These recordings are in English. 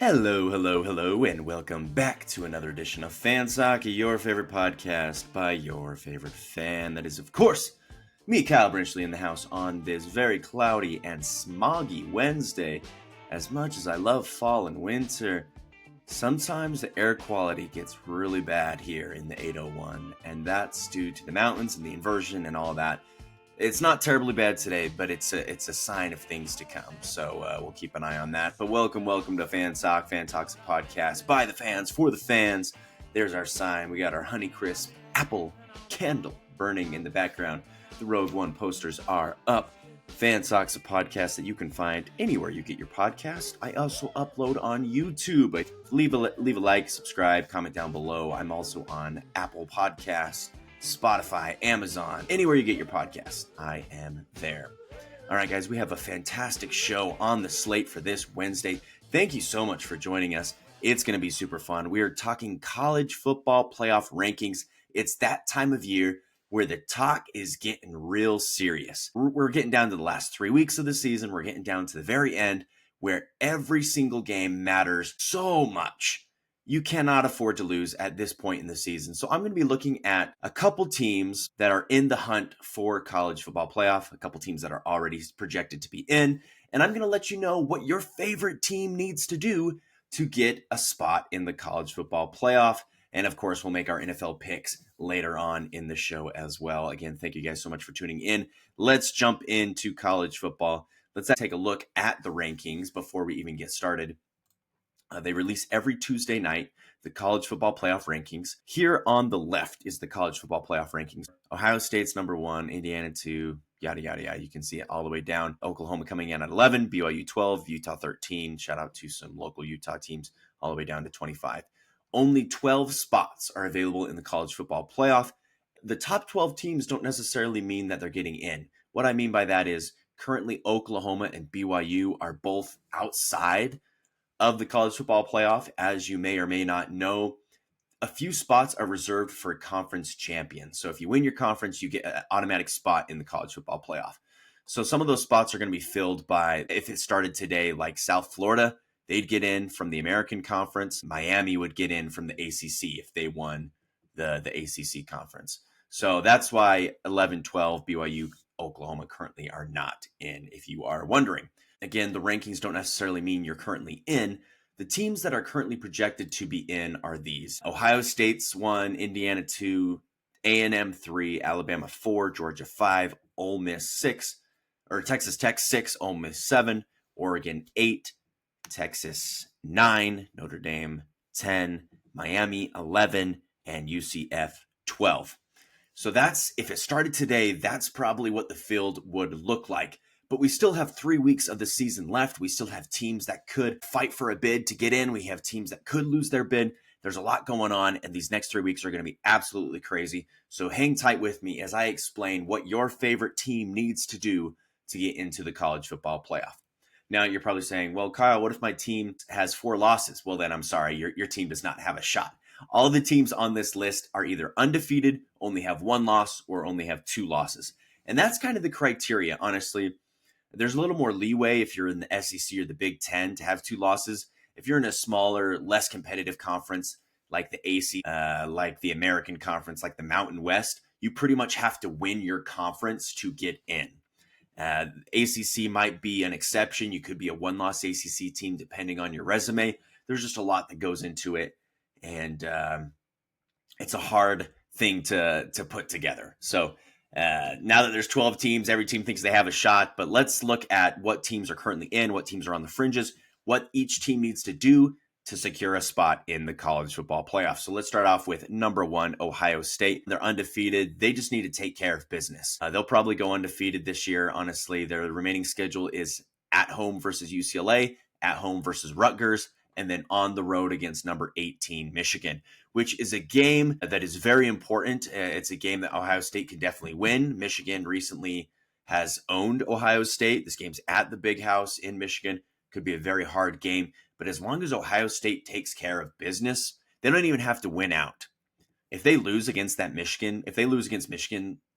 Hello, hello, hello, and welcome back to another edition of Fan Soccer, your favorite podcast by your favorite fan. That is, of course, me, Kyle Brinchley, in the house on this very cloudy and smoggy Wednesday. As much as I love fall and winter, sometimes the air quality gets really bad here in the 801, and that's due to the mountains and the inversion and all that. It's not terribly bad today, but it's a sign of things to come. So we'll keep an eye on that. But welcome to Fan Talks, a podcast by the fans for the fans. There's our sign. We got our Honeycrisp apple candle burning in the background. The Road One posters are up. Fan Talks, a podcast that you can find anywhere you get your podcast. I also upload on YouTube. Leave a like, subscribe, comment down below. I'm also on Apple Podcasts, Spotify, Amazon, anywhere you get your podcast, I am there. All right, guys, we have a fantastic show on the slate for this Wednesday. Thank you so much for joining us. It's going to be super fun. We are talking college football playoff rankings. It's that time of year where the talk is getting real serious. We're getting down to the last 3 weeks of the season. We're getting down to the very end where every single game matters so much. You cannot afford to lose at this point in the season. So I'm going to be looking at a couple teams that are in the hunt for college football playoff, a couple teams that are already projected to be in, and I'm going to let you know what your favorite team needs to do to get a spot in the college football playoff. And of course, we'll make our NFL picks later on in the show as well. Again, thank you guys so much for tuning in. Let's jump into college football. Let's take a look at the rankings before we even get started. They release every Tuesday night the college football playoff rankings. Here on the left is the college football playoff rankings. Ohio State's number 1, Indiana 2, yada, yada, yada. You can see it all the way down. Oklahoma coming in at 11, BYU 12, Utah 13. Shout out to some local Utah teams all the way down to 25. Only 12 spots are available in the college football playoff. The top 12 teams don't necessarily mean that they're getting in. What I mean by that is currently Oklahoma and BYU are both outside of the college football playoff. As you may or may not know, a few spots are reserved for conference champions. So if you win your conference, you get an automatic spot in the college football playoff. So some of those spots are going to be filled by, if it started today, like South Florida, they'd get in from the American Conference. Miami would get in from the ACC if they won the ACC conference. So that's why 11, 12, BYU, Oklahoma currently are not in, if you are wondering. Again, the rankings don't necessarily mean you're currently in. The teams that are currently projected to be in are these. Ohio State's 1, Indiana 2, A&M 3, Alabama 4, Georgia 5, Ole Miss 6, or Texas Tech 6, Ole Miss 7, Oregon 8, Texas 9, Notre Dame 10, Miami 11, and UCF 12. So that's, if it started today, that's probably what the field would look like. But we still have 3 weeks of the season left. We still have teams that could fight for a bid to get in. We have teams that could lose their bid. There's a lot going on, and these next 3 weeks are going to be absolutely crazy. So hang tight with me as I explain what your favorite team needs to do to get into the college football playoff. Now, you're probably saying, well, Kyle, what if my team has 4 losses? Well, then I'm sorry, your team does not have a shot. All the teams on this list are either undefeated, only have 1 loss, or only have 2 losses. And that's kind of the criteria, honestly. There's a little more leeway if you're in the SEC or the Big Ten to have 2 losses. If you're in a smaller, less competitive conference like the AC, like the American Conference, like the Mountain West, you pretty much have to win your conference to get in. ACC might be an exception. You could be a 1-loss ACC team depending on your resume. There's just a lot that goes into it, and it's a hard thing to put together. So now that there's 12 teams, every team thinks they have a shot, but let's look at what teams are currently in, what teams are on the fringes, what each team needs to do to secure a spot in the college football playoff. So let's start off with number 1, Ohio State. They're undefeated. They just need to take care of business. They'll probably go undefeated this year. Honestly, their remaining schedule is at home versus UCLA, at home versus Rutgers, and then on the road against number 18, Michigan, which is a game that is very important. It's a game that Ohio State can definitely win. Michigan recently has owned Ohio State. This game's at the Big House in Michigan. Could be a very hard game, but as long as Ohio State takes care of business, they don't even have to win out. If they lose against Michigan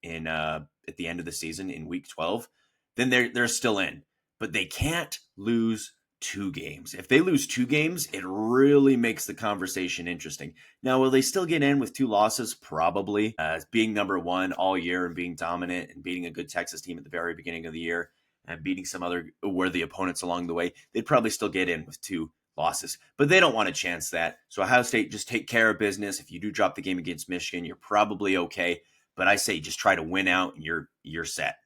in at the end of the season in week 12, then they're still in. But they can't lose 2 games. If they lose 2 games, it really makes the conversation interesting. Now, will they still get in with 2 losses? Probably. Being number 1 all year and being dominant and beating a good Texas team at the very beginning of the year and beating some other worthy opponents along the way, they'd probably still get in with 2 losses. But they don't want to chance that. So Ohio State, just take care of business. If you do drop the game against Michigan, you're probably okay. But I say just try to win out and you're set.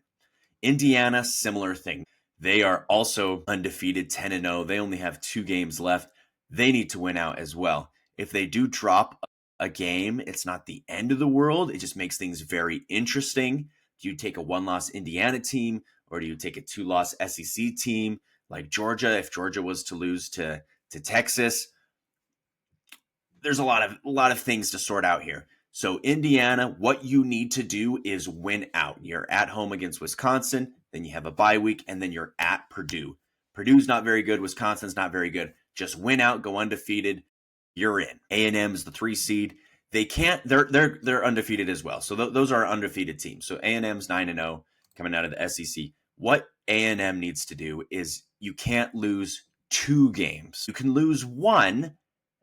Indiana, similar thing. They are also undefeated, 10-0. They only have 2 games left. They need to win out as well. If they do drop a game, it's not the end of the world. It just makes things very interesting. Do you take a 1-loss Indiana team, or do you take a 2-loss SEC team like Georgia? If Georgia was to lose to Texas, there's a lot of things to sort out here. So Indiana, what you need to do is win out. You're at home against Wisconsin, then you have a bye week, and then you're at Purdue. Purdue's not very good. Wisconsin's not very good. Just win out, go undefeated. You're in. A&M is the 3 seed. They can't. They're undefeated as well. So those are undefeated teams. So A&M's 9-0 coming out of the SEC. What A&M needs to do is you can't lose 2 games. You can lose 1.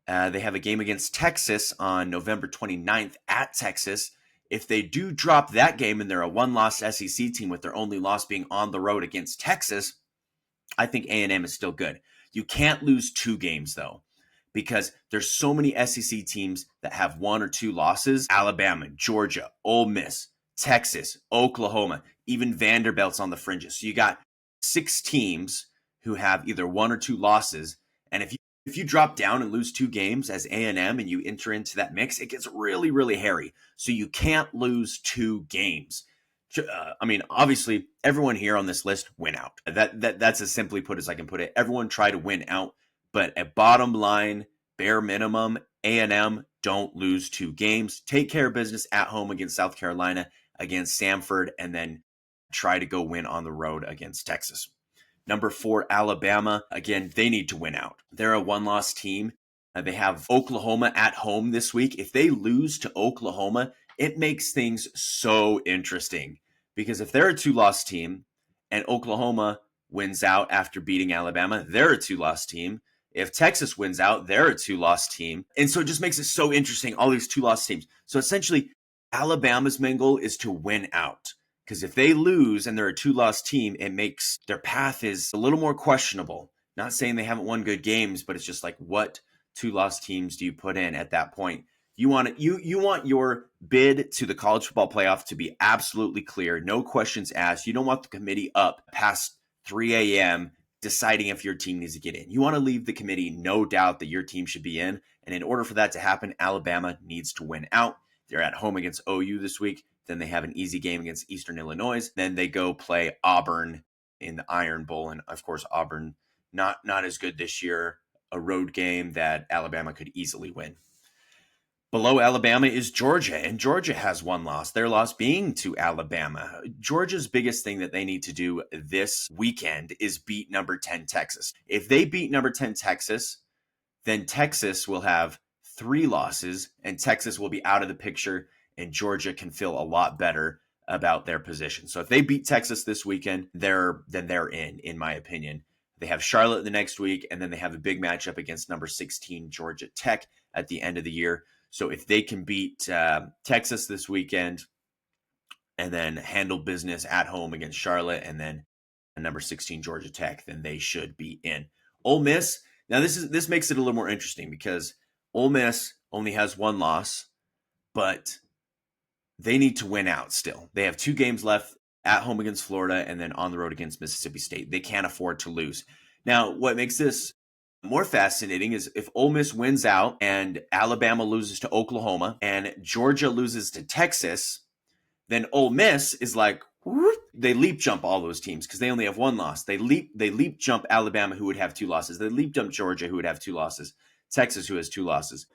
They have a game against Texas on November 29th at Texas. If they do drop that game and they're a 1-loss SEC team with their only loss being on the road against Texas, I think A&M is still good. You can't lose 2 games, though, because there's so many SEC teams that have 1 or 2 losses. Alabama, Georgia, Ole Miss, Texas, Oklahoma, even Vanderbilt's on the fringes. So you got 6 teams who have either 1 or 2 losses, and if you drop down and lose 2 games as A&M and you enter into that mix, it gets really, really hairy. So you can't lose 2 games. Obviously, everyone here on this list win out. That's as simply put as I can put it. Everyone try to win out, but at bottom line, bare minimum, A&M don't lose 2 games. Take care of business at home against South Carolina, against Samford, and then try to go win on the road against Texas. Number 4, Alabama. Again, they need to win out. They're a 1-loss team. They have Oklahoma at home this week. If they lose to Oklahoma, it makes things so interesting. Because if they're a 2-loss team and Oklahoma wins out after beating Alabama, they're a 2-loss team. If Texas wins out, they're a 2-loss team. And so it just makes it so interesting, all these 2-loss teams. So essentially, Alabama's main goal is to win out. Because if they lose and they're a 2-loss team, it makes their path is a little more questionable. Not saying they haven't won good games, but it's just like, what 2-loss teams do you put in at that point? You want your bid to the college football playoff to be absolutely clear, no questions asked. You don't want the committee up past 3 a.m. deciding if your team needs to get in. You want to leave the committee no doubt that your team should be in. And in order for that to happen, Alabama needs to win out. They're at home against OU this week. Then they have an easy game against Eastern Illinois. Then they go play Auburn in the Iron Bowl. And of course, Auburn not as good this year. A road game that Alabama could easily win. Below Alabama is Georgia, and Georgia has 1 loss. Their loss being to Alabama. Georgia's biggest thing that they need to do this weekend is beat number 10 Texas. If they beat number 10 Texas, then Texas will have 3 losses, and Texas will be out of the picture, and Georgia can feel a lot better about their position. So if they beat Texas this weekend, they're in my opinion. They have Charlotte the next week, and then they have a big matchup against number 16 Georgia Tech at the end of the year. So if they can beat Texas this weekend and then handle business at home against Charlotte and then number 16 Georgia Tech, then they should be in. Ole Miss, now this makes it a little more interesting because Ole Miss only has 1 loss, but they need to win out still. They have 2 games left at home against Florida and then on the road against Mississippi State. They can't afford to lose. Now, what makes this more fascinating is if Ole Miss wins out and Alabama loses to Oklahoma and Georgia loses to Texas, then Ole Miss is like, whoop, they leap jump all those teams because they only have 1 loss. They leap jump Alabama, who would have 2 losses. They leap jump Georgia, who would have 2 losses. Texas, who has 2 losses.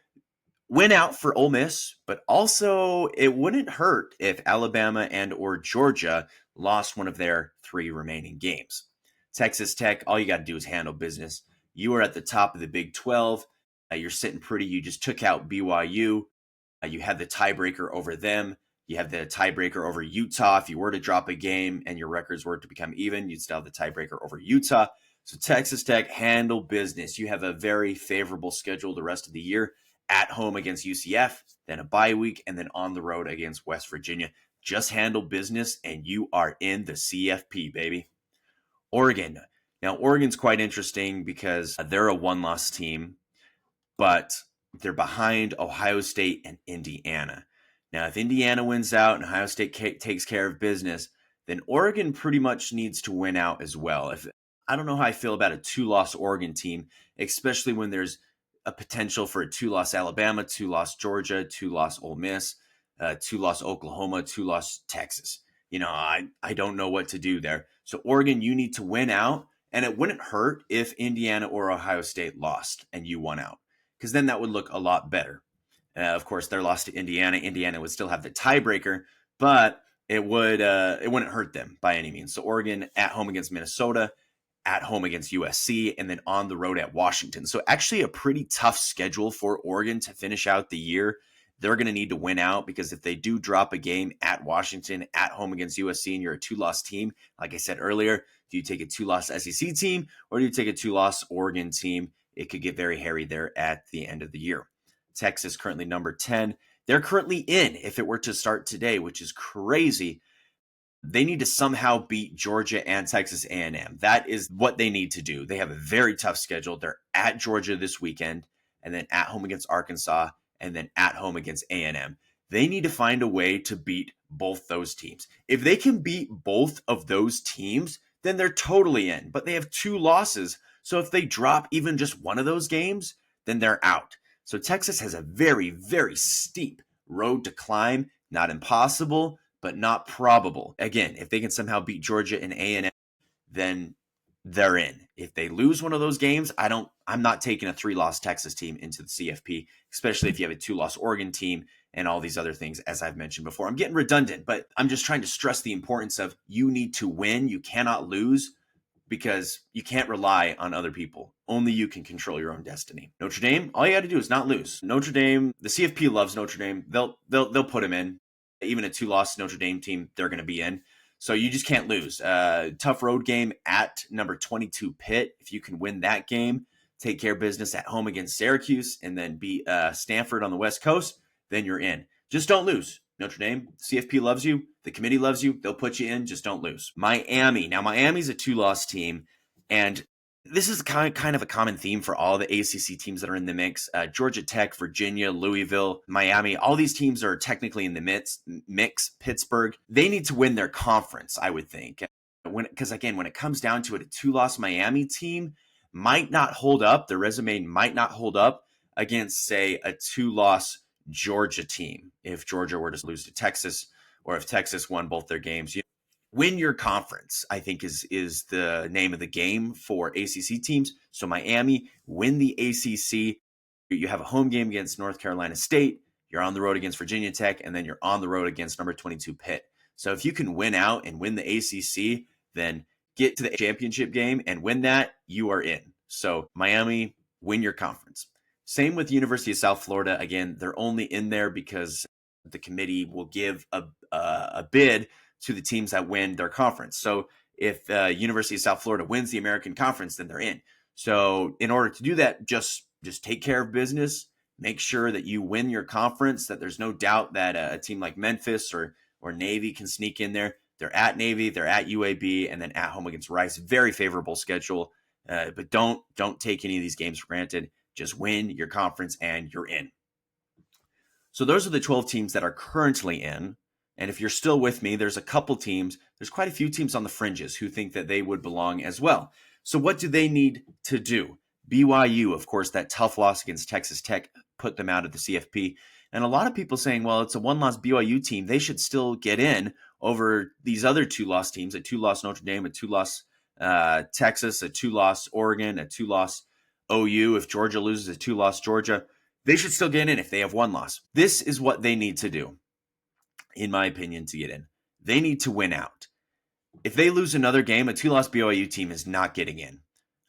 Win out for Ole Miss, but also it wouldn't hurt if Alabama and or Georgia lost one of their 3 remaining games. Texas Tech, all you got to do is handle business. You are at the top of the Big 12. You're sitting pretty. You just took out BYU. You had the tiebreaker over them. You have the tiebreaker over Utah. If you were to drop a game and your records were to become even, you'd still have the tiebreaker over Utah. So Texas Tech, handle business. You have a very favorable schedule the rest of the year. At home against UCF, then a bye week, and then on the road against West Virginia. Just handle business, and you are in the CFP, baby. Oregon. Now, Oregon's quite interesting because they're a one-loss team, but they're behind Ohio State and Indiana. Now, if Indiana wins out and Ohio State takes care of business, then Oregon pretty much needs to win out as well. I don't know how I feel about a two-loss Oregon team, especially when there's a potential for a two-loss Alabama, two-loss Georgia, two-loss Ole Miss, two-loss Oklahoma, two-loss Texas. I don't know what to do there. So Oregon, you need to win out, and it wouldn't hurt if Indiana or Ohio State lost and you won out, because then that would look a lot better. Of course, their loss to Indiana. Indiana would still have the tiebreaker, but it wouldn't hurt them by any means. So Oregon at home against Minnesota, at home against USC, and then on the road at Washington. So actually a pretty tough schedule for Oregon to finish out the year. They're going to need to win out, because if they do drop a game at Washington, at home against USC, and you're a two-loss team, like I said earlier, do you take a two-loss SEC team or do you take a two-loss Oregon team? It could get very hairy there at the end of the year. Texas currently number 10. They're currently in, if it were to start today, which is crazy. They need to somehow beat Georgia and Texas A&M. That is what they need to do. They have a very tough schedule. They're at Georgia this weekend, and then at home against Arkansas, and then at home against A&M. They need to find a way to beat both those teams. If they can beat both of those teams, then they're totally in. But they have 2 losses, so if they drop even just one of those games, then they're out. So Texas has a very, very steep road to climb. Not impossible, but not probable. Again, if they can somehow beat Georgia and A&M, then they're in. If they lose one of those games, I'm not taking a 3-loss Texas team into the CFP, especially if you have a 2-loss Oregon team and all these other things, as I've mentioned before. I'm getting redundant, but I'm just trying to stress the importance of you need to win. You cannot lose, because you can't rely on other people. Only you can control your own destiny. Notre Dame, all you got to do is not lose. Notre Dame, the CFP loves Notre Dame. They'll put them in. Even a 2-loss Notre Dame team, they're going to be in. So you just can't lose. Tough road game at number 22 Pitt. If you can win that game, take care of business at home against Syracuse, and then beat Stanford on the West Coast, then you're in. Just don't lose. Notre Dame, CFP loves you. The committee loves you. They'll put you in. Just don't lose. Miami. Now, Miami's a 2-loss team, and this is kind of a common theme for all the ACC teams that are in the mix. Georgia Tech, Virginia, Louisville, Miami, all these teams are technically in the mix. Pittsburgh, they need to win their conference, I would think. Because again, when it comes down to it, a 2-loss Miami team might not hold up. Their resume might not hold up against, say, a 2-loss Georgia team. If Georgia were to lose to Texas, or if Texas won both their games. Win your conference, I think, is the name of the game for ACC teams. So Miami, win the ACC. You have a home game against North Carolina State. You're on the road against Virginia Tech, and then you're on the road against number 22 Pitt. So if you can win out and win the ACC, then get to the championship game and win that, you are in. So Miami, win your conference. Same with the University of South Florida. Again, they're only in there because the committee will give a bid to the teams that win their conference. So if University of South Florida wins the American Conference, then they're in. So in order to do that, just take care of business. Make sure that you win your conference, that there's no doubt that a team like Memphis or Navy can sneak in there. They're at Navy, they're at UAB, and then at home against Rice. Very favorable schedule. But don't take any of these games for granted. Just win your conference and you're in. So those are the 12 teams that are currently in. And if you're still with me, there's quite a few teams on the fringes who think that they would belong as well. So what do they need to do? BYU, of course, that tough loss against Texas Tech put them out of the CFP. And a lot of people saying, well, it's a 1-loss BYU team. They should still get in over these other 2-loss teams, a 2-loss Notre Dame, a 2-loss Texas, a 2-loss Oregon, a 2-loss OU. If Georgia loses, a 2-loss Georgia. They should still get in if they have 1 loss. This is what they need to do, in my opinion, to get in. They need to win out. If they lose another game, a 2-loss BYU team is not getting in.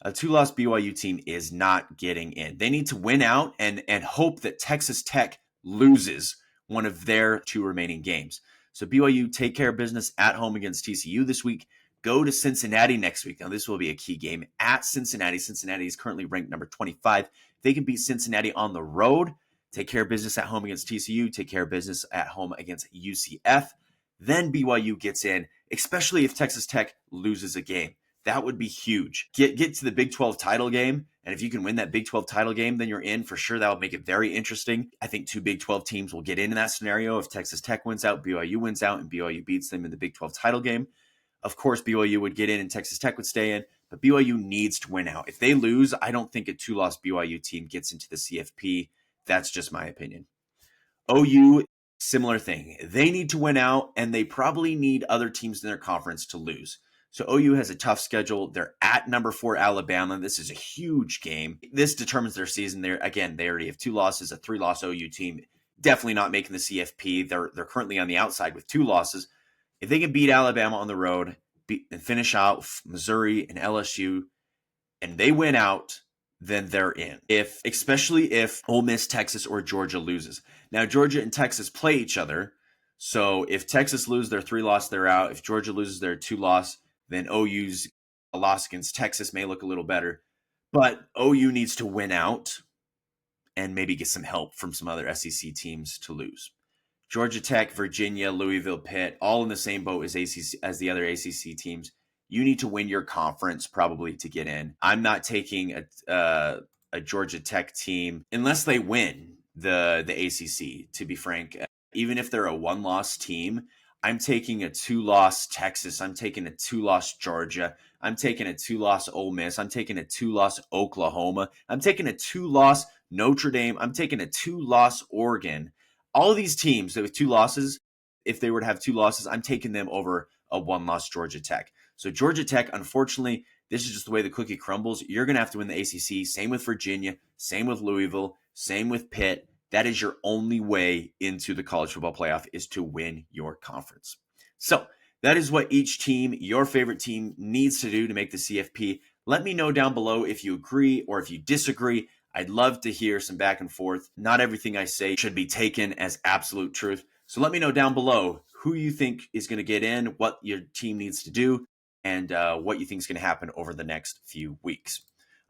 A 2-loss BYU team is not getting in. They need to win out and hope that Texas Tech loses one of their 2 remaining games. So BYU, take care of business at home against TCU this week. go to Cincinnati next week. Now, this will be a key game at Cincinnati. Cincinnati is currently ranked number 25. If they can beat Cincinnati on the road, take care of business at home against TCU, take care of business at home against UCF, then BYU gets in, especially if Texas Tech loses a game. That would be huge. Get to the Big 12 title game, and if you can win that Big 12 title game, then you're in for sure. That would make it very interesting. I think 2 Big 12 teams will get into that scenario. If Texas Tech wins out, BYU wins out, and BYU beats them in the Big 12 title game. Of course, BYU would get in and Texas Tech would stay in, but BYU needs to win out. If they lose, I don't think a 2-loss BYU team gets into the CFP. That's just my opinion. OU, similar thing. They need to win out, and they probably need other teams in their conference to lose. So OU has a tough schedule. They're at number 4 Alabama. This is a huge game. This determines their season. They already have 2 losses, a 3-loss OU team. Definitely not making the CFP. They're currently on the outside with 2 losses. If they can beat Alabama on the road and finish out Missouri and LSU, and they win out, then they're in. Especially if Ole Miss, Texas, or Georgia loses. Now, Georgia and Texas play each other. So if Texas loses their 3-loss, they're out. If Georgia loses their 2-loss, then OU's a loss against Texas may look a little better. But OU needs to win out and maybe get some help from some other SEC teams to lose. Georgia Tech, Virginia, Louisville, Pitt, all in the same boat as the other ACC teams. You need to win your conference probably to get in. I'm not taking a Georgia Tech team unless they win the ACC, to be frank. Even if they're a 1-loss team, I'm taking a 2-loss Texas. I'm taking a 2-loss Georgia. I'm taking a 2-loss Ole Miss. I'm taking a 2-loss Oklahoma. I'm taking a 2-loss Notre Dame. I'm taking a 2-loss Oregon. All of these teams with 2 losses, if they were to have 2 losses, I'm taking them over a 1-loss Georgia Tech. So Georgia Tech, unfortunately, this is just the way the cookie crumbles. You're going to have to win the ACC. Same with Virginia. Same with Louisville. Same with Pitt. That is your only way into the college football playoff, is to win your conference. So that is what each team, your favorite team, needs to do to make the CFP. Let me know down below if you agree or if you disagree. I'd love to hear some back and forth. Not everything I say should be taken as absolute truth. So let me know down below who you think is going to get in, what your team needs to do, and what you think is going to happen over the next few weeks.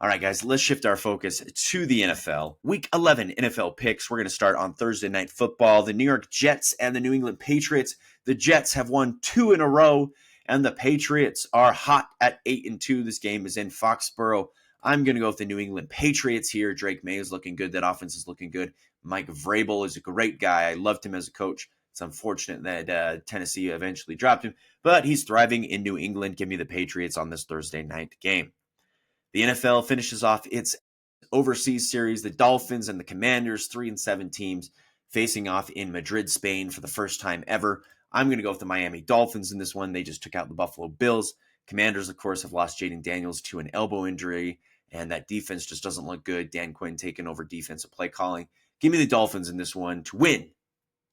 All right, guys, let's shift our focus to the NFL. Week 11 NFL picks. We're going to start on Thursday Night Football. The New York Jets and the New England Patriots. The Jets have won 2 in a row, and the Patriots are hot at 8-2. This game is in Foxborough. I'm going to go with the New England Patriots here. Drake May is looking good. That offense is looking good. Mike Vrabel is a great guy. I loved him as a coach. It's unfortunate that Tennessee eventually dropped him, but he's thriving in New England. Give me the Patriots on this Thursday night game. The NFL finishes off its overseas series. The Dolphins and the Commanders, 3-7 teams, facing off in Madrid, Spain for the first time ever. I'm going to go with the Miami Dolphins in this one. They just took out the Buffalo Bills. Commanders, of course, have lost Jaden Daniels to an elbow injury, and that defense just doesn't look good. Dan Quinn taking over defensive play calling. Give me the Dolphins in this one to win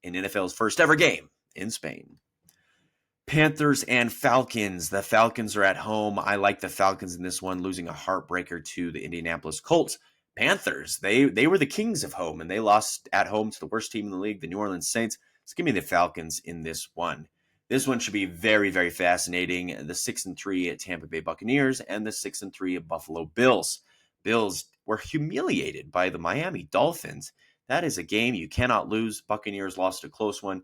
in NFL's first ever game in Spain. Panthers and Falcons. The Falcons are at home. I like the Falcons in this one, losing a heartbreaker to the Indianapolis Colts. Panthers, they were the kings of home, and they lost at home to the worst team in the league, the New Orleans Saints. So give me the Falcons in this one. This one should be very, very fascinating. The 6-3 Tampa Bay Buccaneers and the 6-3 Buffalo Bills. Bills were humiliated by the Miami Dolphins. That is a game you cannot lose. Buccaneers lost a close one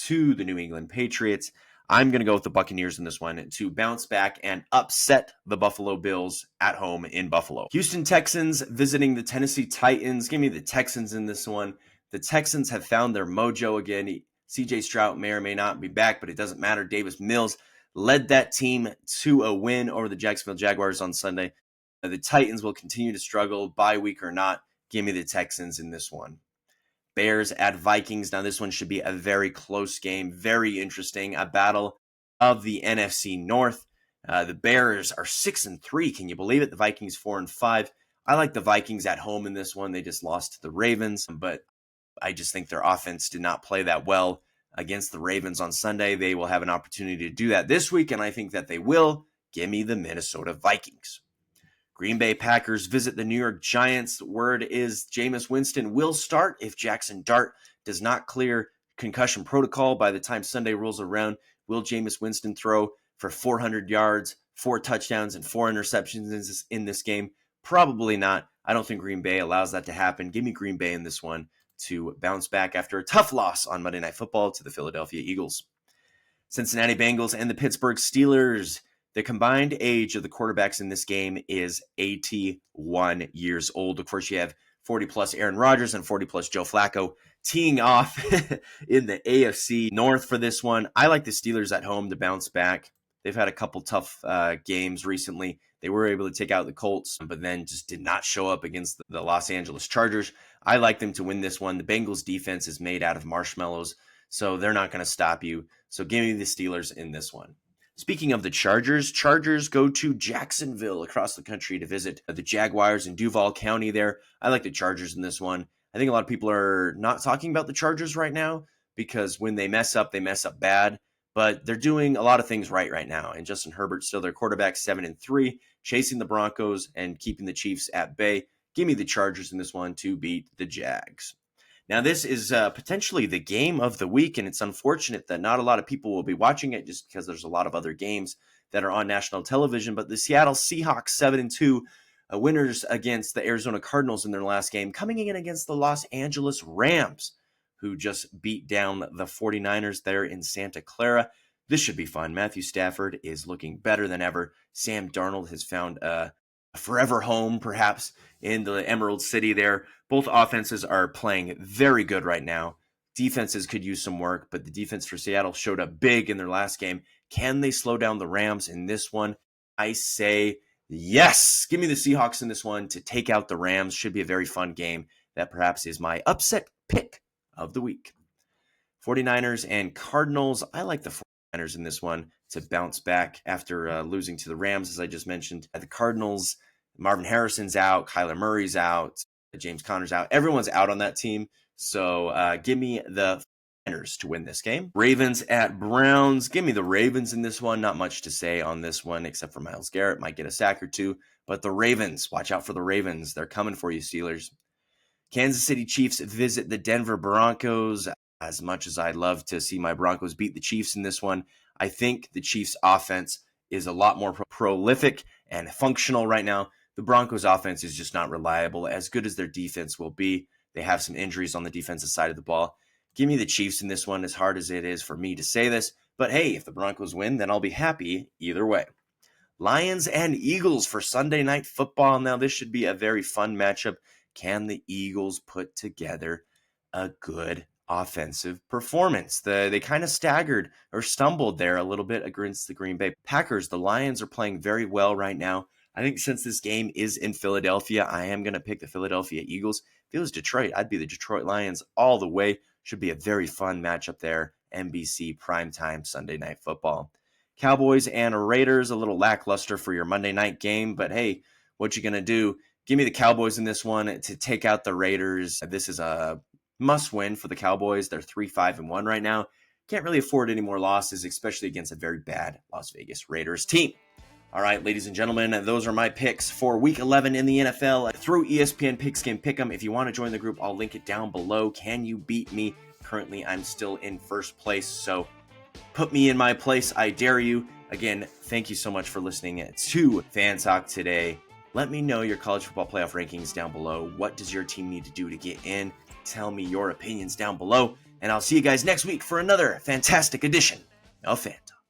to the New England Patriots. I'm going to go with the Buccaneers in this one to bounce back and upset the Buffalo Bills at home in Buffalo. Houston Texans visiting the Tennessee Titans. Give me the Texans in this one. The Texans have found their mojo again. CJ Stroud may or may not be back, but it doesn't matter. Davis Mills led that team to a win over the Jacksonville Jaguars on Sunday. The Titans will continue to struggle, bye week or not. Give me the Texans in this one. Bears at Vikings. Now, this one should be a very close game, very interesting. A battle of the NFC North. The Bears are 6-3. Can you believe it? The Vikings 4-5. I like the Vikings at home in this one. They just lost to the Ravens, but I just think their offense did not play that well against the Ravens on Sunday. They will have an opportunity to do that this week, and I think that they will. Give me the Minnesota Vikings. Green Bay Packers visit the New York Giants. Word is Jameis Winston will start if Jackson Dart does not clear concussion protocol by the time Sunday rolls around. Will Jameis Winston throw for 400 yards, 4 touchdowns, and 4 interceptions in this game? Probably not. I don't think Green Bay allows that to happen. Give me Green Bay in this one to bounce back after a tough loss on Monday Night Football to the Philadelphia Eagles. Cincinnati Bengals and the Pittsburgh Steelers. The combined age of the quarterbacks in this game is 81 years old. Of course, you have 40-plus Aaron Rodgers and 40-plus Joe Flacco teeing off in the AFC North for this one. I like the Steelers at home to bounce back. They've had a couple tough games recently. They were able to take out the Colts, but then just did not show up against the Los Angeles Chargers. I like them to win this one. The Bengals defense is made out of marshmallows, so they're not going to stop you. So give me the Steelers in this one. Speaking of the Chargers go to Jacksonville across the country to visit the Jaguars in Duval County there. I like the Chargers in this one. I think a lot of people are not talking about the Chargers right now because when they mess up bad. But they're doing a lot of things right now. And Justin Herbert's still their quarterback, 7-3, chasing the Broncos and keeping the Chiefs at bay. Give me the Chargers in this one to beat the Jags. Now, this is potentially the game of the week, and it's unfortunate that not a lot of people will be watching it just because there's a lot of other games that are on national television. But the Seattle Seahawks, 7-2, winners against the Arizona Cardinals in their last game, coming in against the Los Angeles Rams, who just beat down the 49ers there in Santa Clara. This should be fun. Matthew Stafford is looking better than ever. Sam Darnold has found a forever home, perhaps, in the Emerald City there. Both offenses are playing very good right now. Defenses could use some work, but the defense for Seattle showed up big in their last game. Can they slow down the Rams in this one? I say yes. Give me the Seahawks in this one to take out the Rams. Should be a very fun game. That perhaps is my upset pick of the week. 49ers and Cardinals. I like the 49ers in this one to bounce back after losing to the Rams, as I just mentioned. The Cardinals, Marvin Harrison's out, Kyler Murray's out, James Conner's out. Everyone's out on that team. So give me the 49ers to win this game. Ravens at Browns. Give me the Ravens in this one. Not much to say on this one except for Myles Garrett. Might get a sack or two. But the Ravens, watch out for the Ravens. They're coming for you, Steelers. Kansas City Chiefs visit the Denver Broncos. As much as I'd love to see my Broncos beat the Chiefs in this one, I think the Chiefs' offense is a lot more prolific and functional right now. The Broncos' offense is just not reliable. As good as their defense will be, they have some injuries on the defensive side of the ball. Give me the Chiefs in this one, as hard as it is for me to say this. But hey, if the Broncos win, then I'll be happy either way. Lions and Eagles for Sunday Night Football. Now, this should be a very fun matchup. Can the Eagles put together a good offensive performance? They kind of staggered or stumbled there a little bit against the Green Bay Packers. The Lions are playing very well right now. I think since this game is in Philadelphia, I am going to pick the Philadelphia Eagles. If it was Detroit, I'd be the Detroit Lions all the way. Should be a very fun matchup there. NBC primetime Sunday Night Football. Cowboys and Raiders, a little lackluster for your Monday night game, but hey, what you going to do? Give me the Cowboys in this one to take out the Raiders. This is a must-win for the Cowboys. They're 3-5-1 right now. Can't really afford any more losses, especially against a very bad Las Vegas Raiders team. All right, ladies and gentlemen, those are my picks for Week 11 in the NFL through ESPN Pigskin Pick'em. If you want to join the group, I'll link it down below. Can you beat me? Currently, I'm still in first place, so put me in my place. I dare you. Again, thank you so much for listening to Fan Talk today. Let me know your college football playoff rankings down below. What does your team need to do to get in? Tell me your opinions down below. And I'll see you guys next week for another fantastic edition of Fan Talk.